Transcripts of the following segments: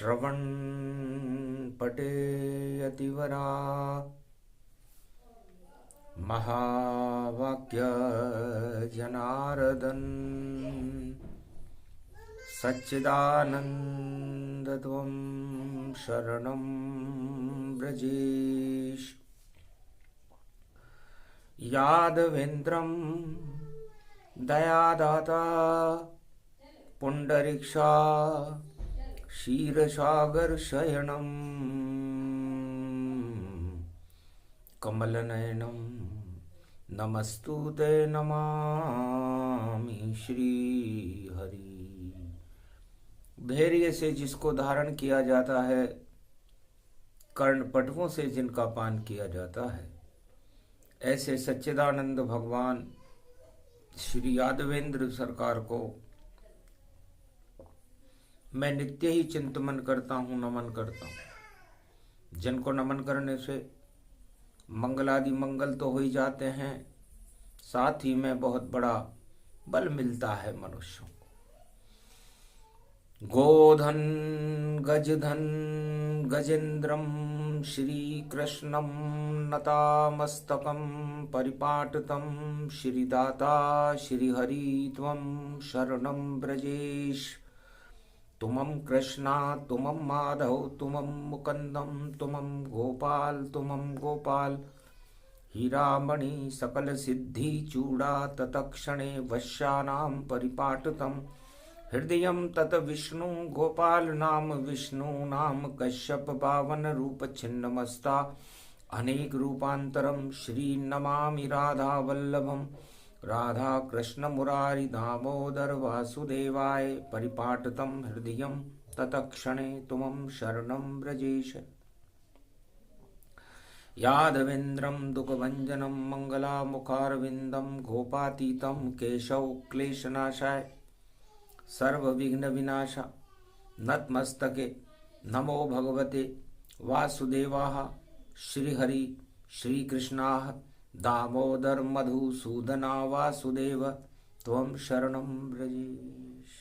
श्रवण पटे यतिवरा महावाक्य जनार्दन सच्चिदानंद त्वं शरणं ब्रजेश यादवेन्द्रं दयादाता पुंडरीक्षा क्षीरसागर शयनं कमलनयनं नमस्तुते नमामि श्रीहरि। धैर्य से जिसको धारण किया जाता है, कर्णपटवों से जिनका पान किया जाता है, ऐसे सच्चिदानंद भगवान श्री यादवेंद्र सरकार को मैं नित्य ही चिंतन करता हूँ, नमन करता हूँ। जिनको नमन करने से मंगलादि मंगल तो हो ही जाते हैं, साथ ही में बहुत बड़ा बल मिलता है मनुष्यों को। गोधन गजधन गजेन्द्रम श्री कृष्णम नतामस्तकम परिपाटतम श्रीदाता श्रीहरि त्वं शरणं ब्रजेश। तुमं कृष्णा तुमं माधव तुमं मुकुंदम तुमं गोपाल हीरामणि सकल सिद्धि चूड़ा तत्क्षणे वश्यानां परिपाटतम हृदयं तत विष्णु गोपाल नाम विष्णु नाम कश्यप पावन रूप छिन्नमस्ता अनेक रूपांतरम श्री नमामि राधा वल्लभम राधा कृष्ण मुरारी दामोदर वासुदेवाय परिपाटतम हृदयं तत्क्षणे तुमं शरणं ब्रजेश। यादवेन्द्रं दुःखभञ्जनं मङ्गलामुखारविन्दं गोपातीतं केशव क्लेशनाशाय सर्वविघ्न विनाशा नतमस्तके नमो भगवते वासुदेवाः श्रीहरि श्रीकृष्णाः दामोदर मधुसूदना वासुदेव त्वं शरणं ब्रजेश।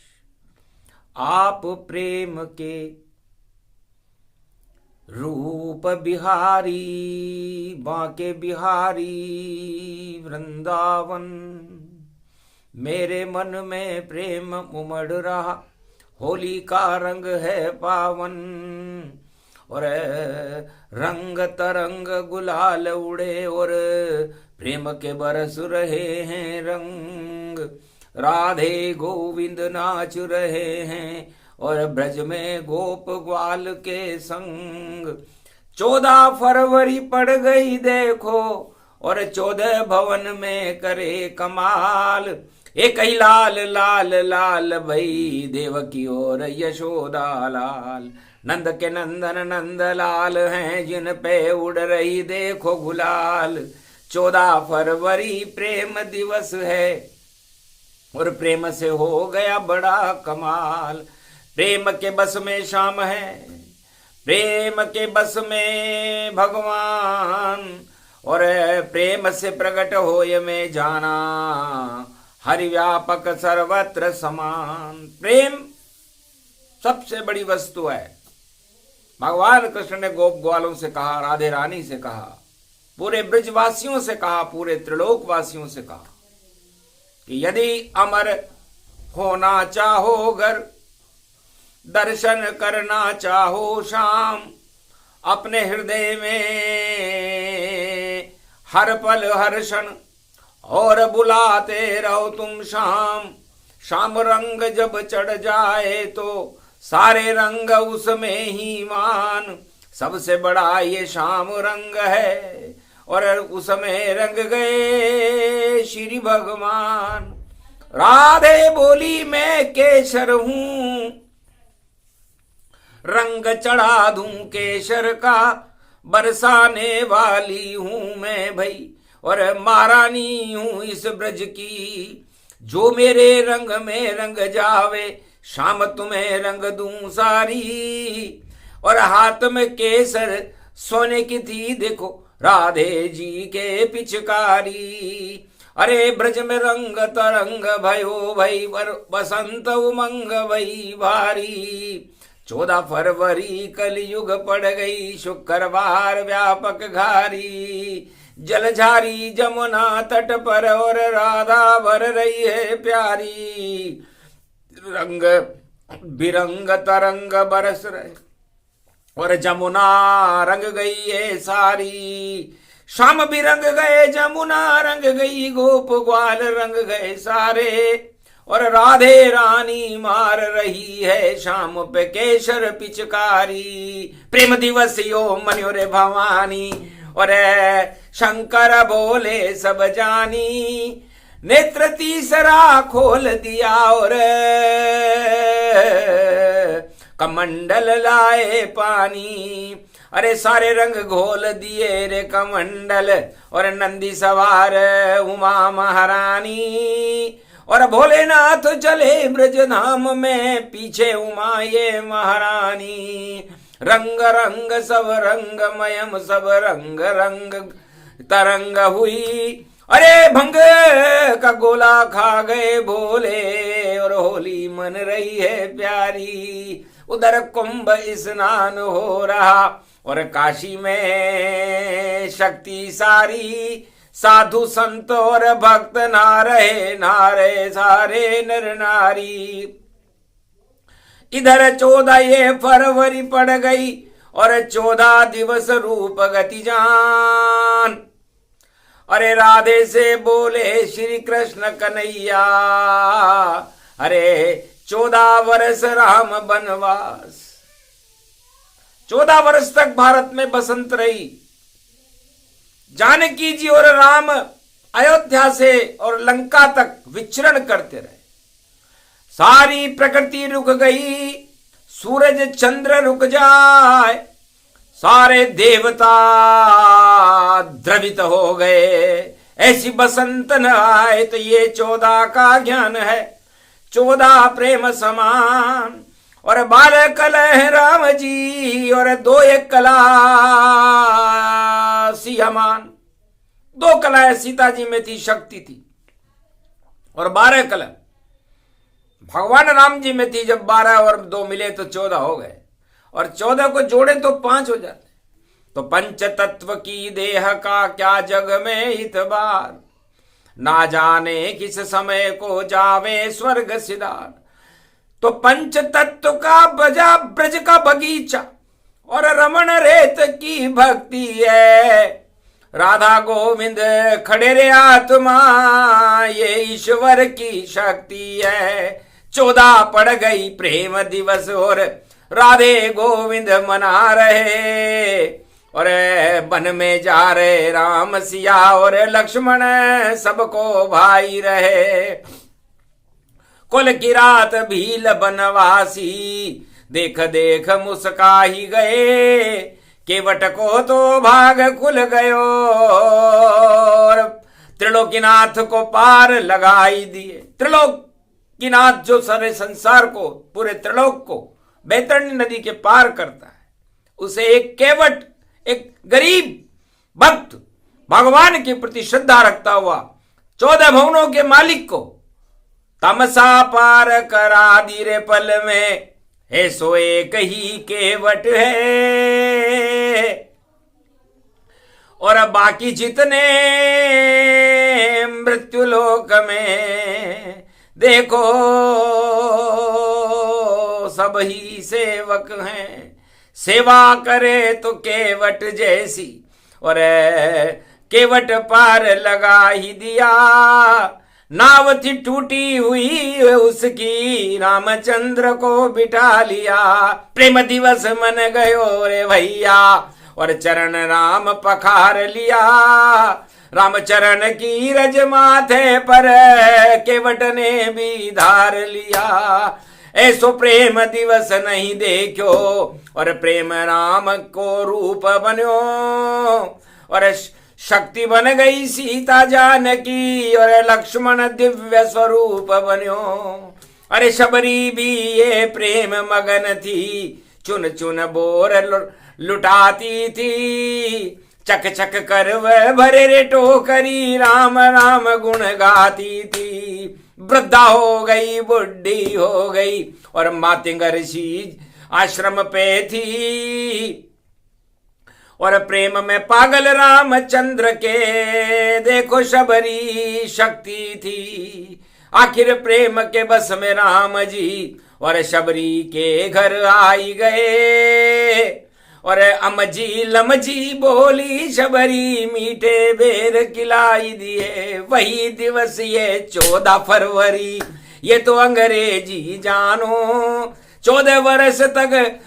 आप प्रेम के रूप बिहारी बांके बिहारी वृंदावन, मेरे मन में प्रेम उमड़ रहा होली का रंग है पावन। और रंग तरंग गुलाल उड़े और प्रेम के बरस रहे हैं रंग। राधे गोविंद नाच रहे हैं और ब्रज में गोप ग्वाल के संग। 14 फरवरी पड़ गई देखो और 14 भवन में करे कमाल। एक ही लाल लाल लाल भई देवकी और यशोदा लाल। नंद के नंदन नंद लाल हैं जिन पे उड़ रही देखो गुलाल। 14 फरवरी प्रेम दिवस है और प्रेम से हो गया बड़ा कमाल। प्रेम के बस में शाम है, प्रेम के बस में भगवान, और प्रेम से प्रकट होय में जाना हरि व्यापक सर्वत्र समान। प्रेम सबसे बड़ी वस्तु है। भगवान कृष्ण ने गोप ग्वालों से कहा, राधे रानी से कहा, पूरे ब्रजवासियों से कहा, पूरे त्रिलोकवासियों से कहा कि यदि अमर होना चाहो घर, दर्शन करना चाहो शाम, अपने हृदय में हर पल हर क्षण और बुलाते रहो तुम शाम। शाम रंग जब चढ़ जाए तो सारे रंग उसमें ही मान। सबसे बड़ा ये शाम रंग है और उसमें रंग गए श्री भगवान। राधे बोली मैं केसर हूं, रंग चढ़ा दूं केसर का, बरसाने वाली हूं मैं भई और महारानी हूं इस ब्रज की। जो मेरे रंग में रंग जावे शाम तुम्हें रंग दूं सारी। और हाथ में केसर सोने की थी देखो राधे जी के पिचकारी। अरे ब्रज में रंग तरंग भयो भई बसंत उमंग भई भारी। 14 फरवरी कलयुग पड़ गई, शुक्रवार व्यापक घारी, जलझारी जमुना तट पर और राधा भर रही है प्यारी। रंग बिरंग तरंग बरस रहे और जमुना रंग गई है सारी। शाम भी रंग गए जमुना रंग गई, गोप ग्वाल रंग गए सारे, और राधे रानी मार रही है शाम पे केसर पिचकारी। प्रेम दिवस यो मन्यो रे भवानी, और शंकर बोले सब जानी, नेत्र तीसरा खोल दिया और कमंडल लाए पानी। अरे सारे रंग घोल दिए रे कमंडल, और नंदी सवार उमा महारानी, और भोलेनाथ चले ब्रज धाम में, पीछे उमा ये महारानी। रंग रंग सब रंगमयम सब रंग रंग तरंग हुई, अरे भंग का गोला खा गए भोले, और होली मन रही है प्यारी। उधर कुंभ स्नान हो रहा, और काशी में शक्ति सारी, साधु संत और भक्त नारे सारे नर नारी। इधर 14 ये फरवरी पड़ गई, और 14 दिवस रूप गति जान। अरे राधे से बोले श्री कृष्ण कन्हैया, अरे 14 वर्ष राम बनवास। 14 वर्ष तक भारत में बसंत रही। जानकी जी और राम अयोध्या से और लंका तक विचरण करते रहे। सारी प्रकृति रुक गई, सूरज चंद्र रुक जाए, सारे देवता द्रवित हो गए, ऐसी बसंत न आए। तो ये 14 का ज्ञान है, 14 प्रेम समान, और 12 कलह राम जी, और 2 एक कला सियामान। 2 कलाएं सीता जी में थी, शक्ति थी, और 12 कला भगवान राम जी में थी। जब 12 और 2 मिले तो 14 हो गए, और 14 को जोड़े तो 5 हो जाते। तो पंच तत्व की देह का क्या जग में इतबार, ना जाने किस समय को जावे स्वर्ग सिधार। तो पंच तत्व का बजा ब्रज का बगीचा, और रमण रेत की भक्ति है। राधा गोविंद खड़े रे आत्मा, ये ईश्वर की शक्ति है। 14 पड़ गई प्रेम दिवस, और राधे गोविंद मना रहे, और वन में जा रहे राम सिया, और लक्ष्मण सबको भाई रहे। कुल की रात भील बनवासी, देख देख मुस्का ही गए, केवट को तो भाग खुल गयो, और त्रिलोकीनाथ को पार लगाई दिए। त्रिलोकीनाथ जो सारे संसार को, पूरे त्रिलोक को बैतरणी नदी के पार करता है, उसे एक केवट, एक गरीब भक्त, भगवान के प्रति श्रद्धा रखता हुआ 14 भवनों के मालिक को तमसा पार करा दी रे पल में, है सो एक ही केवट है। और बाकी जितने मृत्युलोक में देखो सब ही सेवक हैं, सेवा करे तो केवट जैसी, और केवट पार लगा ही दिया। नाव थी टूटी हुई उसकी, रामचंद्र को बिठा लिया। प्रेम दिवस मन गयो रे भैया, और चरण राम पखार लिया। रामचरण की रज माथे पर केवट ने भी धार लिया। ऐसो प्रेम दिवस नहीं देखो, और प्रेम राम को रूप बन्यो, और शक्ति बन गई सीता जानकी, और लक्ष्मण दिव्य स्वरूप बन्यो। अरे शबरी भी ये प्रेम मगन थी, चुन चुन बोर लुटाती थी। चक चक कर वह भरे रे टोकरी, राम राम गुण गाती थी। वृद्धा हो गई बुढ़ी हो गई, और मातिंगर सी आश्रम पे थी। और प्रेम में पागल रामचंद्र के देखो शबरी शक्ति थी। आखिर प्रेम के बस में राम जी और शबरी के घर आई गए। और अमजी लमजी बोली शबरी मीठे बेर खिलाई दिए। वही दिवस ये 14 फरवरी, ये तो अंग्रेजी जानो। 14 वर्ष तक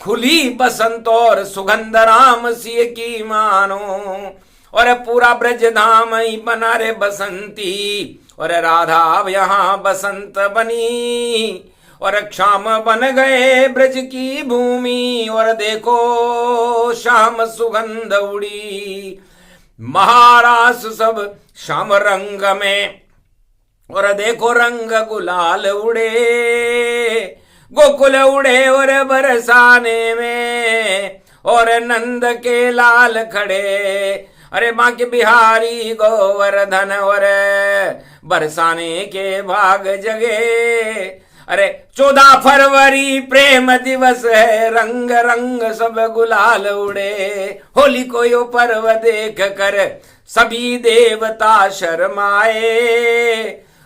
खुली बसंत और सुगंध राम सिंह की मानो। और पूरा ब्रज धाम ही बना रे बसंती। और राधा अब यहाँ बसंत बनी। और क्षाम बन गए ब्रज की भूमि। और देखो शाम सुगंध उड़ी। महारास सब शाम रंग में। और देखो रंग गुलाल उड़े। गोकुल उड़े और बरसाने में। और नंद के लाल खड़े। अरे माँ के बिहारी गोवर्धन और बरसाने के भाग जगे। अरे 14 फरवरी प्रेम दिवस है। रंग रंग सब गुलाल उड़े। होली को यो पर्व देख कर सभी देवता शर्माए।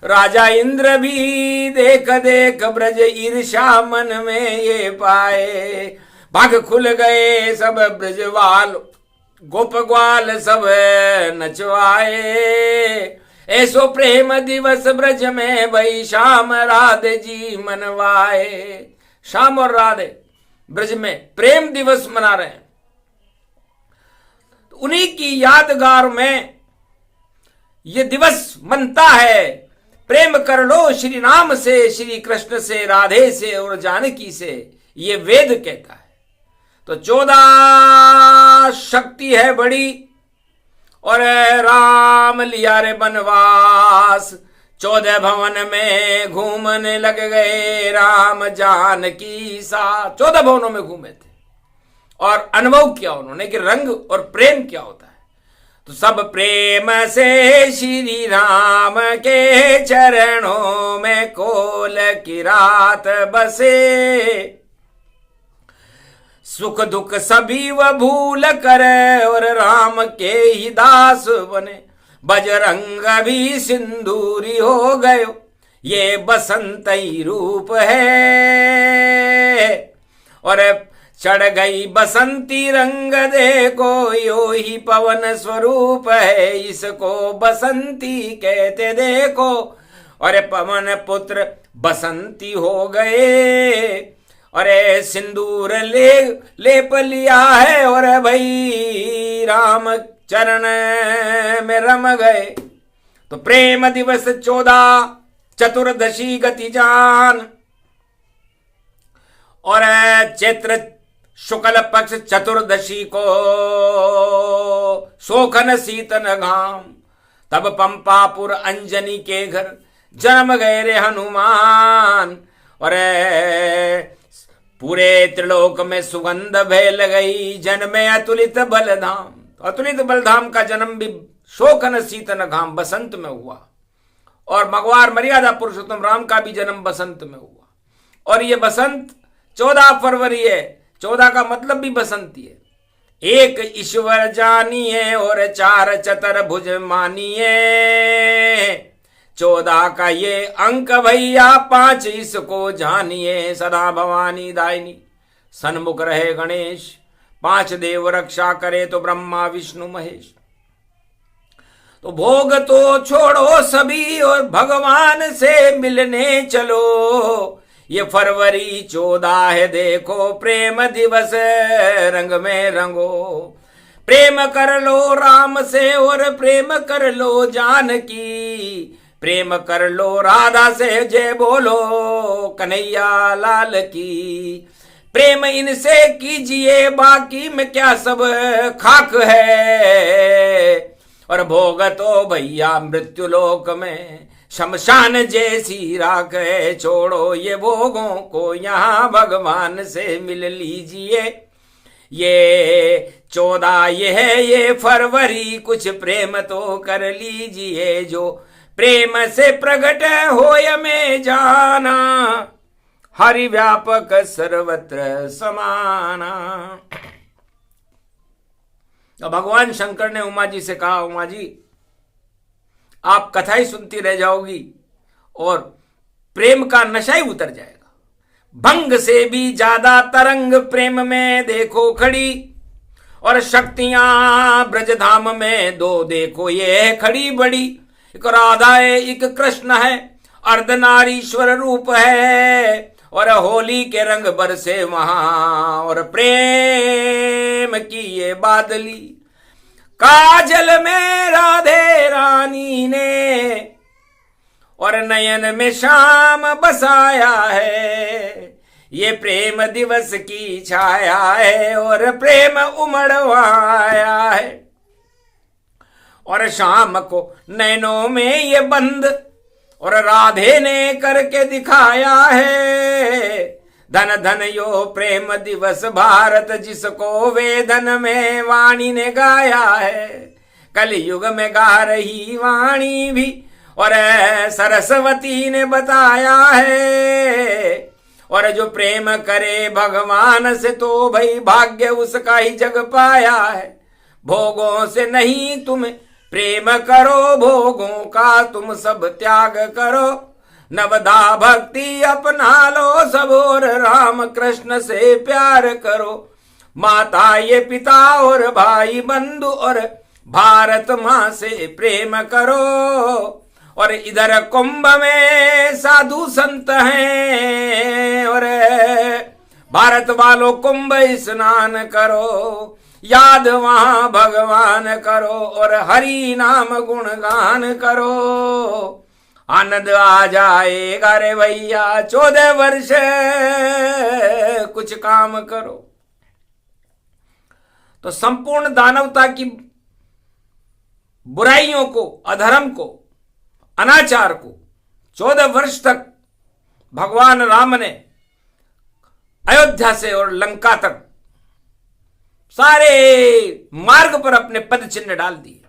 राजा इंद्र भी देख देख ब्रज ईर्षा मन में ये पाए। भाग खुल गए सब ब्रजवाल गोप ग्वाल सब नचवाए। ऐसो प्रेम दिवस ब्रज में भई श्याम राधे जी मनवाए। श्याम और राधे ब्रज में प्रेम दिवस मना रहे हैं। उन्हीं की यादगार में ये दिवस मनता है। प्रेम कर लो श्री राम से, श्री कृष्ण से, राधे से और जानकी से, ये वेद कहता है। तो 14 शक्ति है बड़ी। और राम लिया रे बनवास। 14 भवन में घूमने लग गए राम जानकी साथ। 14 भवनों में घूमे थे और अनुभव किया उन्होंने कि रंग और प्रेम क्या होता है। तो सब प्रेम से श्री राम के चरणों में कोल की रात बसे। सुख दुख सभी वह भूल कर और राम के ही दास बने। बजरंग भी सिंदूरी हो गयो, ये बसंत ही रूप है। और चढ़ गई बसंती रंग देखो, यो ही पवन स्वरूप है। इसको बसंती कहते देखो। और पवन पुत्र बसंती हो गए। अरे सिंदूर लेप लिया है और भाई राम चरण में रम गए। तो प्रेम दिवस 14 चतुर्दशी गति जान। और चैत्र शुक्ल पक्ष चतुर्दशी को शोखन शीतन घाम। तब पंपापुर अंजनी के घर जन्म गए रे हनुमान। और पूरे त्रिलोक में सुगंध फैल गई, जन्मे अतुलित बलधाम। अतुलित बलधाम का जन्म भी शोकन शीतन घाम बसंत में हुआ। और मगवार मर्यादा पुरुषोत्तम राम का भी जन्म बसंत में हुआ। और ये बसंत 14 फरवरी है। 14 का मतलब भी बसंती है। एक ईश्वर जानिए और 4 चतुर्भुज मानिए। 14 का ये अंक भैया 5 इसको जानिए। सदा भवानी दायिनी सन्मुख रहे गणेश। 5 देव रक्षा करे तो ब्रह्मा विष्णु महेश। तो भोग तो छोड़ो सभी और भगवान से मिलने चलो। ये फरवरी 14 है देखो, प्रेम दिवस रंग में रंगो। प्रेम कर लो राम से और प्रेम कर लो जानकी। प्रेम कर लो राधा से, जय बोलो कन्हैया लाल की। प्रेम इनसे कीजिए, बाकी में क्या सब खाक है। और भोग तो भैया मृत्यु लोक में शमशान जैसी राख है। छोड़ो ये भोगों को, यहाँ भगवान से मिल लीजिए। ये 14 ये है ये फरवरी, कुछ प्रेम तो कर लीजिए। जो प्रेम से प्रकट होय में जाना, हरि व्यापक सर्वत्र समाना। तो भगवान शंकर ने उमा जी से कहा, उमा जी आप कथा ही सुनती रह जाओगी और प्रेम का नशा ही उतर जाएगा। भंग से भी ज्यादा तरंग प्रेम में देखो खड़ी, और शक्तियां ब्रजधाम में दो देखो ये खड़ी बड़ी। एक राधा है एक कृष्ण है, अर्धनारीश्वर रूप है, और होली के रंग बरसे वहां, और प्रेम की ये बादली। काजल में राधे रानी ने, और नयन में शाम बसाया है। ये प्रेम दिवस की छाया है, और प्रेम उमड़वाया है। और शाम को नैनों में ये बंद, और राधे ने करके दिखाया है। धन धन यो प्रेम दिवस भारत, जिसको वेदन में वाणी ने गाया है। कलयुग में गा रही वाणी भी, और सरस्वती ने बताया है। और जो प्रेम करे भगवान से, तो भाई भाग्य उसका ही जग पाया है। भोगों से नहीं तुम प्रेम करो, भोगों का तुम सब त्याग करो। नवदा भक्ति अपना लो सब, और राम कृष्ण से प्यार करो। माता ये पिता और भाई बंधु, और भारत माँ से प्रेम करो। और इधर कुंभ में साधु संत हैं, और भारत वालों कुंभ स्नान करो। याद वहां भगवान करो, और हरि नाम गुणगान करो। आनंद आ जाएगा रे भैया, 14 वर्ष कुछ काम करो। तो संपूर्ण दानवता की बुराइयों को, अधर्म को, अनाचार को 14 वर्ष तक भगवान राम ने अयोध्या से और लंका तक सारे मार्ग पर अपने पद चिन्ह डाल दिए।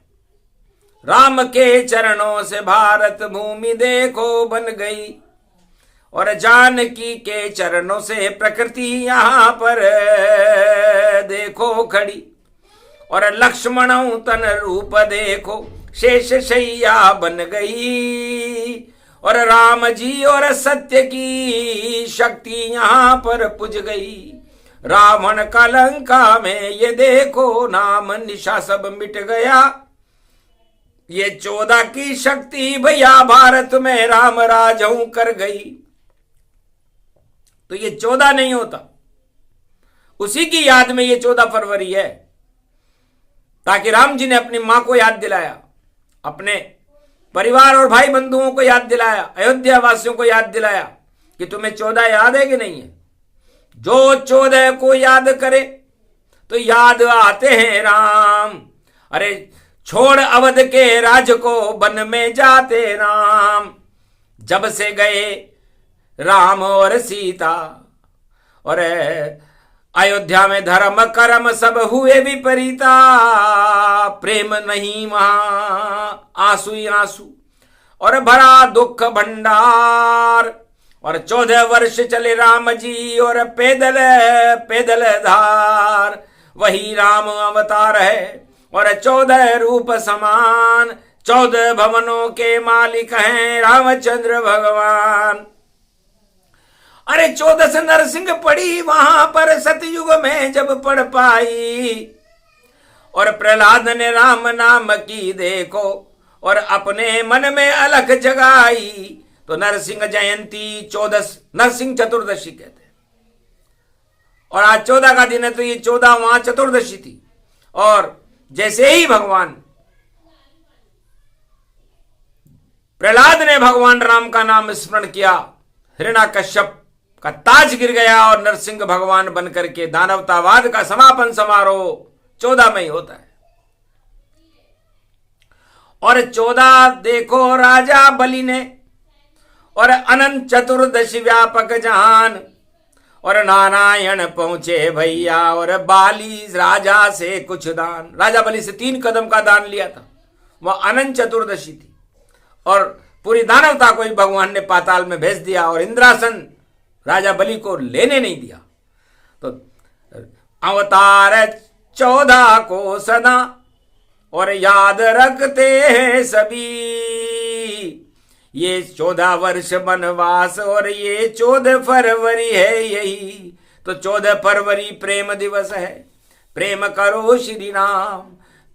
राम के चरणों से भारत भूमि देखो बन गई, और जानकी के चरणों से प्रकृति यहां पर देखो खड़ी। और लक्ष्मण तन रूप देखो शेष शैया बन गई। और राम जी और सत्य की शक्ति यहां पर पुज गई। रावण का लंका में ये देखो नाम निशा सब मिट गया। ये 14 की शक्ति भैया भारत में राम राजऊ कर गई। तो ये 14 नहीं होता, उसी की याद में ये 14 फरवरी है, ताकि राम जी ने अपनी मां को याद दिलाया, अपने परिवार और भाई बंधुओं को याद दिलाया, अयोध्या वासियों को याद दिलाया कि तुम्हें 14 याद है कि नहीं है। जो 14 को याद करे तो याद आते हैं राम। अरे छोड़ अवध के राज को वन में जाते राम। जब से गए राम और सीता, और अयोध्या में धर्म कर्म सब हुए विपरीता। प्रेम नहीं वहां, आंसू ही आंसू, और भरा दुख भंडार। और 14 वर्ष चले राम जी, और पैदल पैदल धार। वही राम अवतार है, और 14 रूप समान। 14 भवनों के मालिक हैं रामचंद्र भगवान। अरे 14 से नरसिंह पड़ी वहां पर सतयुग में जब पढ़ पाई। और प्रहलाद ने राम नाम की देखो, और अपने मन में अलख जगाई। तो नरसिंह जयंती 14 नरसिंह चतुर्दशी कहते हैं। और आज 14 का दिन है, तो ये 14 वहां चतुर्दशी थी। और जैसे ही भगवान प्रहलाद ने भगवान राम का नाम स्मरण किया, हिरण्याकश्यप का ताज गिर गया, और नरसिंह भगवान बनकर के दानवतावाद का समापन समारोह 14 में ही होता है। और 14 देखो राजा बलि ने, और अनंत चतुर्दशी व्यापक जहान। और नारायण पहुंचे भैया, और बाली राजा से कुछ दान। राजा बलि से 3 कदम का दान लिया था, वह अनंत चतुर्दशी थी। और पूरी दानवता को ही भगवान ने पाताल में भेज दिया, और इंद्रासन राजा बलि को लेने नहीं दिया। तो अवतार 14 को सदा और याद रखते हैं सभी। ये 14 वर्ष वनवास और ये 14 फरवरी है यही। तो 14 फरवरी प्रेम दिवस है। प्रेम करो श्री राम,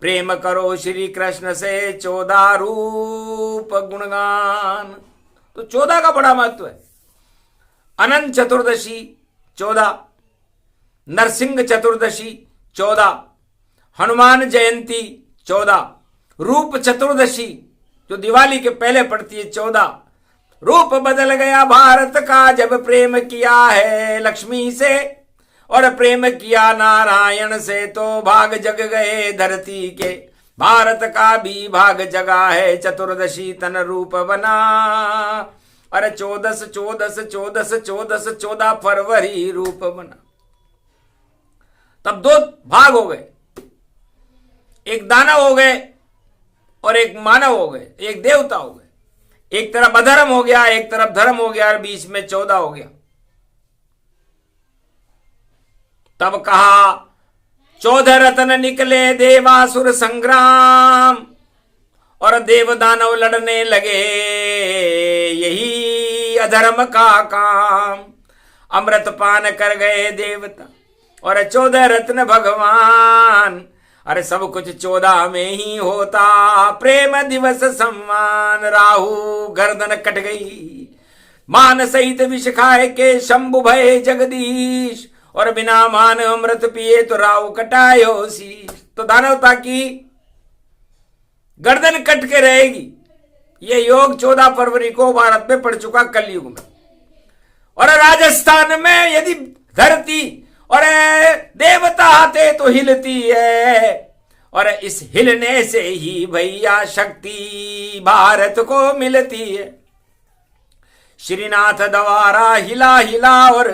प्रेम करो श्री कृष्ण से 14 रूप गुणगान। तो 14 का बड़ा महत्व है। अनंत चतुर्दशी 14, नरसिंह चतुर्दशी 14, हनुमान जयंती 14, रूप चतुर्दशी जो दिवाली के पहले पड़ती है 14। रूप बदल गया भारत का जब प्रेम किया है लक्ष्मी से और प्रेम किया नारायण से, तो भाग जग गए धरती के। भारत का भी भाग जगा है चतुर्दशी तन रूप बना। अरे 14 फरवरी रूप बना। तब 2 भाग हो गए, एक दानव हो गए और एक मानव हो गए, एक देवता हो गए। एक तरफ अधर्म हो गया, एक तरफ धर्म हो गया और बीच में 14 हो गया। तब कहा 14 रत्न निकले देवासुर संग्राम और देव दानव लड़ने लगे, यही अधर्म का काम। अमृत पान कर गए देवता और 14 रत्न भगवान। अरे सब कुछ 14 में ही होता, प्रेम दिवस सम्मान। राहु गर्दन कट गई, मान सहित विष खाए के शंभु भय जगदीश और बिना मान अमृत पिए तो राहु कटायो शीश। तो दानवता की गर्दन कट के रहेगी। ये योग 14 फरवरी को भारत में पड़ चुका कलयुग में। और राजस्थान में यदि धरती और देवता आते तो हिलती है, और इस हिलने से ही भैया शक्ति भारत को मिलती है। श्रीनाथ द्वारा हिला हिला और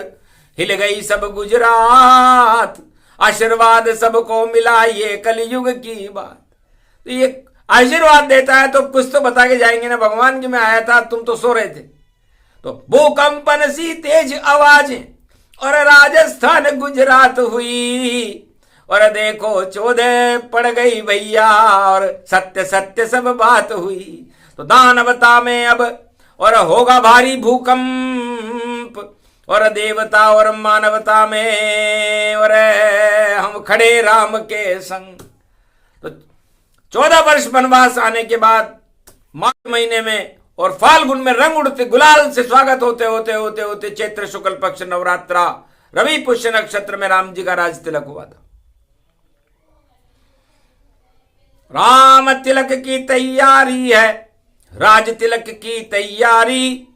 हिल गई सब गुजरात, आशीर्वाद सबको मिला ये कलयुग की बात। तो ये आशीर्वाद देता है तो कुछ तो बता के जाएंगे ना, भगवान की मैं आया था तुम तो सो रहे थे। तो भूकंपन सी तेज आवाजें और राजस्थान गुजरात हुई, और देखो 14 पड़ गई भैया और सत्य सत्य सब बात हुई। तो दानवता में अब और होगा भारी भूकंप, और देवता और मानवता में और हम खड़े राम के संग। तो 14 वर्ष वनवास आने के बाद मार्च महीने में और फाल्गुन में रंग उड़ते गुलाल से स्वागत होते होते होते होते चैत्र शुक्ल पक्ष नवरात्रा रवि पुष्य नक्षत्र में राम जी का राज तिलक हुआ था। राम तिलक की तैयारी है, राज तिलक की तैयारी,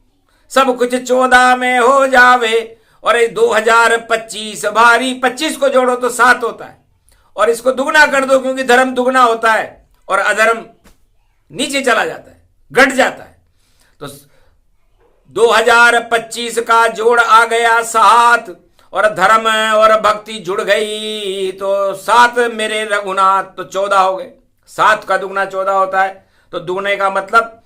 सब कुछ 14 में हो जावे। और 2025 भारी, 25 को जोड़ो तो 7 होता है, और इसको दुगना कर दो क्योंकि धर्म दुगना होता है और अधर्म नीचे चला जाता है, घट जाता है। तो 2025 का जोड़ आ गया 7, और धर्म और भक्ति जुड़ गई तो 7 मेरे रघुनाथ, तो 14 हो गए। 7 का दुगना 14 होता है। तो दुगने का मतलब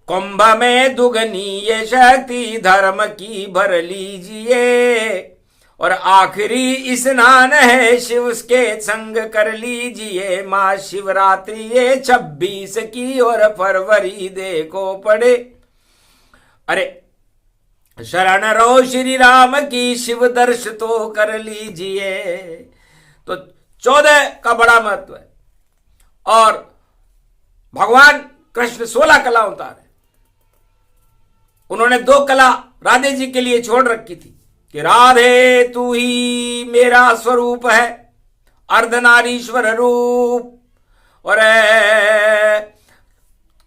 कुंभ में दुगनी ये शक्ति धर्म की भर लीजिए, और आखिरी स्नान है शिव के संग कर लीजिए। माँ शिवरात्रि ये 26 की और फरवरी देखो पड़े। अरे शरण रहो श्री राम की, शिव दर्श तो कर लीजिए। तो 14 का बड़ा महत्व है। और भगवान कृष्ण 16 कला उतारे। उन्होंने 2 कला राधे जी के लिए छोड़ रखी थी कि राधे तू ही मेरा स्वरूप है, अर्धनारीश्वर रूप। और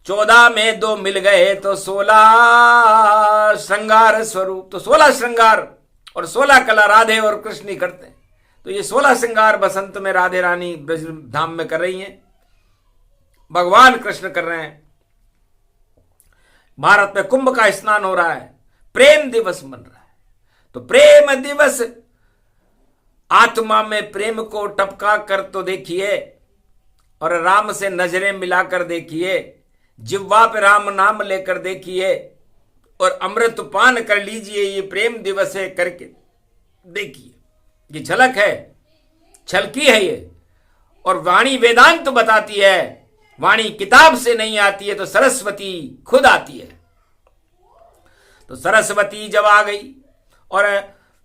14 में 2 मिल गए तो 16 श्रृंगार स्वरूप। तो 16 श्रृंगार और 16 कला राधे और कृष्ण ही करते हैं। तो ये 16 श्रृंगार बसंत में राधे रानी ब्रज धाम में कर रही हैं, भगवान कृष्ण कर रहे हैं। भारत में कुंभ का स्नान हो रहा है, प्रेम दिवस मन रहा है। तो प्रेम दिवस, आत्मा में प्रेम को टपका कर तो देखिए, और राम से नजरें मिलाकर देखिए, जिह्वा पे राम नाम लेकर देखिए, और अमृत पान कर लीजिए, ये प्रेम दिवस है, करके देखिए। ये झलक है, छलकी है ये। और वाणी वेदांत तो बताती है, वाणी किताब से नहीं आती है, तो सरस्वती खुद आती है। तो सरस्वती जब आ गई और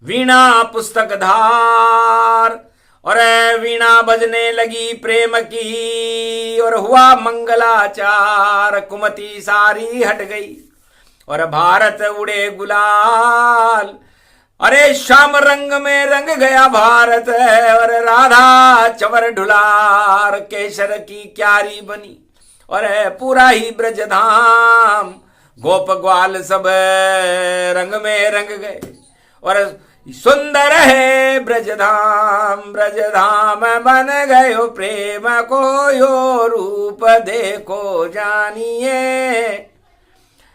वीणा पुस्तक धार, और वीणा बजने लगी प्रेम की, और हुआ मंगलाचार, कुमति सारी हट गई और भारत उड़े गुलाल। अरे श्याम रंग में रंग गया भारत, और राधा चवर ढुलार, केसर की क्यारी बनी और पूरा ही ब्रजधाम, गोप ग्वाल सब रंग में रंग गए, और सुंदर है ब्रजधाम, ब्रजधाम बन गयो प्रेम को यो रूप देखो जानिए,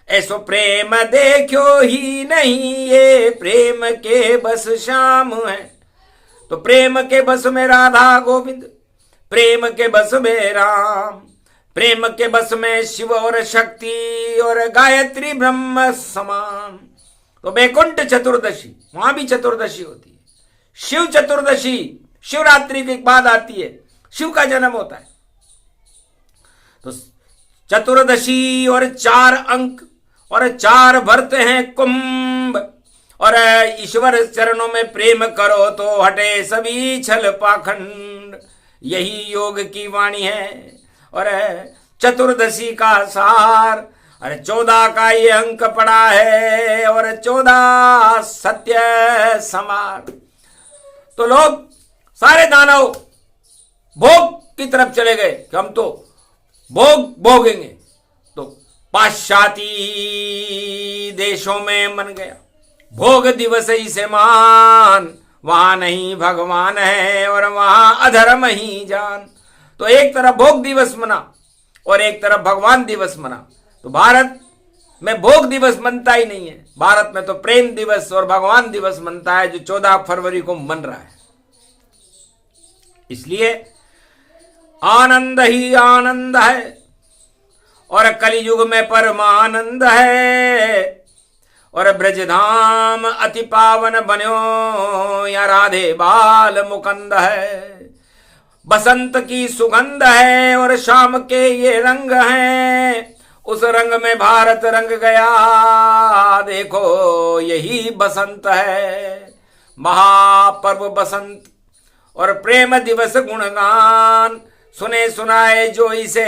ऐसो प्रेम देखो ही नहीं, ये प्रेम के बस श्याम है। तो प्रेम के बस में राधा गोविंद, प्रेम के बस में राम, प्रेम के बस में शिव और शक्ति, और गायत्री ब्रह्म समान। तो बैकुंठ चतुर्दशी, वहां भी चतुर्दशी होती है। शिव चतुर्दशी शिवरात्रि के बाद आती है, शिव का जन्म होता है। तो चतुर्दशी और 4 अंक और 4 भरते हैं कुंभ, और ईश्वर चरणों में प्रेम करो तो हटे सभी छल पाखंड, यही योग की वाणी है। और चतुर्दशी का सार, अरे 14 का ये अंक पड़ा है, और 14 सत्य समार। तो लोग सारे दानव भोग की तरफ चले गए कि हम तो भोग भोगेंगे। तो पाश्चाती देशों में मन गया भोग दिवस ही से मान, वहां नहीं भगवान है और वहां अधर्म ही जान। तो एक तरफ भोग दिवस मना और एक तरफ भगवान दिवस मना। तो भारत में भोग दिवस मनता ही नहीं है, भारत में तो प्रेम दिवस और भगवान दिवस मनता है, जो 14 फरवरी को मन रहा है। इसलिए आनंद ही आनंद है, और कलियुग में परमानंद है, और ब्रजधाम अति पावन बन्यो, या राधे बाल मुकंद है। बसंत की सुगंध है और शाम के ये रंग हैं, उस रंग में भारत रंग गया, देखो यही बसंत है। महापर्व बसंत और प्रेम दिवस गुणगान, सुने सुनाए जो इसे,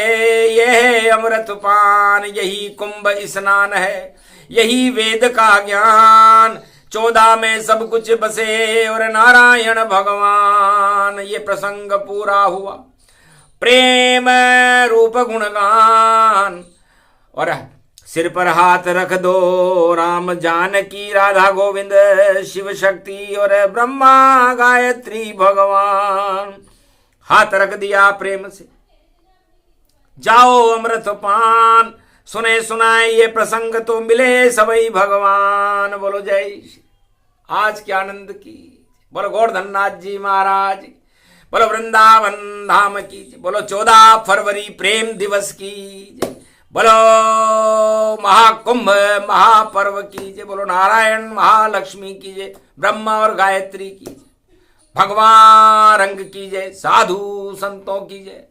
यह अमृत पान, यही कुंभ स्नान है, यही वेद का ज्ञान। 14 में सब कुछ बसे और नारायण भगवान, ये प्रसंग पूरा हुआ प्रेम रूप गुणगान। और सिर पर हाथ रख दो, राम जानकी राधा गोविंद, शिव शक्ति और ब्रह्मा गायत्री भगवान। हाथ रख दिया प्रेम से, जाओ अमृत पान, सुने सुनाए ये प्रसंग तो मिले सबई भगवान। बोलो जय श्री। आज के आनंद की, बोलो गोवर्धननाथ जी महाराज, बोलो वृंदावन धाम की, बोलो 14 फरवरी प्रेम दिवस की, बोलो महाकुंभ महापर्व की जय, बोलो नारायण महालक्ष्मी की जय, ब्रह्मा और गायत्री की जय, भगवान रंग की जय, साधु संतों की जय।